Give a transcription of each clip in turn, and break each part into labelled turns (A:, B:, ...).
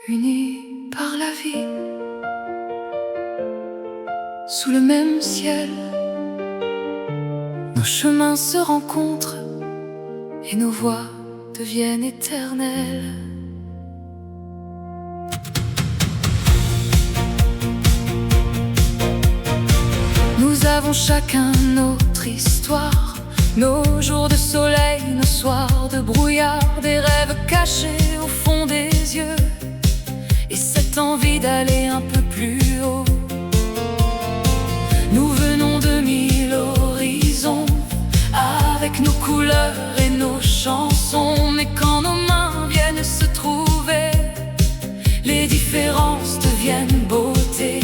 A: unis par la vie, sous le même ciel. Nos chemins se rencontrent et nos voix deviennent éternelles. Nous avons chacun notre histoire, nos jours de soleil, nos soirs de brouillard, des rêves cachés au fond des yeux, et cette envie d'aller un peu plus haut. Nous venons de mille horizons, avec nos couleurs et nos chansons, mais quand nos mains viennent se trouver, les différences deviennent beauté.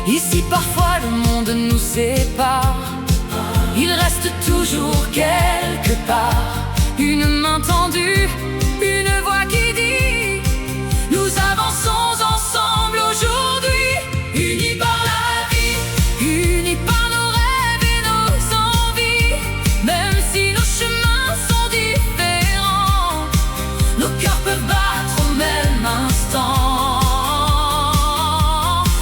A: Ici parfois le monde nous sépare, il reste toujours quelque part une main tendue, une voix qui dit: nous avançons ensemble aujourd'hui, unis par la vie, unis par nos rêves et nos envies. Même si nos chemins sont différents, nos cœurs peuvent battre au même instant.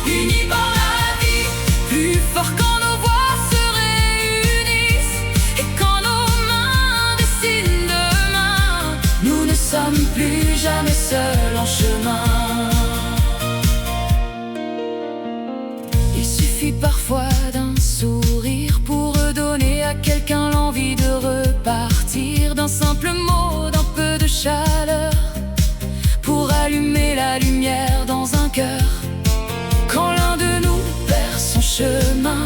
A: Unis par la vie, plus fort quand nos voix se réunissent, et quand nos mains dessinent demain, nous ne sommes plus jamais seuls en chemin. Il suffit parfois d'un sourire pour redonner à quelqu'un l'envie de repartir, d'un simple mot, d'un peu de chaleur, pour allumer la lumière dans un cœur. Quand l'un de nous perd son chemin,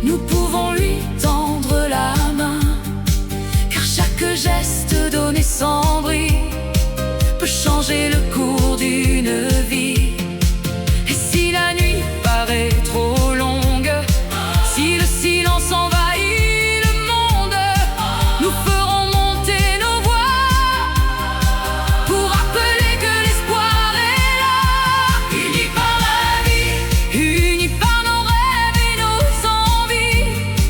A: nous pouvons lui tendre la main, car chaque geste donné sans bruit peut changer le cours d'une vie. Et si la nuit paraît trop longue, si le silence envahit le monde, nous ferons monter nos voix pour rappeler que l'espoir est là. Unis par la vie, unis par nos rêves et nos envies,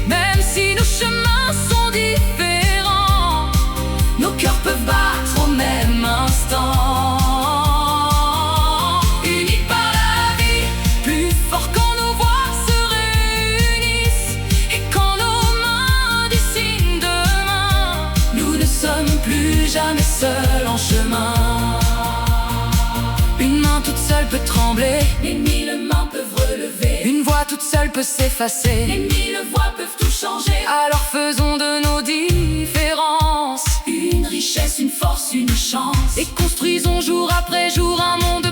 A: même si nos chemins sont différents, nos cœurs peuvent battre au même instant. Unis par la vie, plus fort quand nos voix se réunissent, et quand nos mains dessinent demain, nous ne sommes plus jamais seuls en chemin. Une main toute seule peut trembler,
B: Les mille mains peuvent relever,
A: une voix toute seule peut s'effacer.
B: les mille voix peuvent tout changer.
A: Alors faisons de nos différences
B: Une richesse, une force, une chance,
A: et construisons jour après jour un monde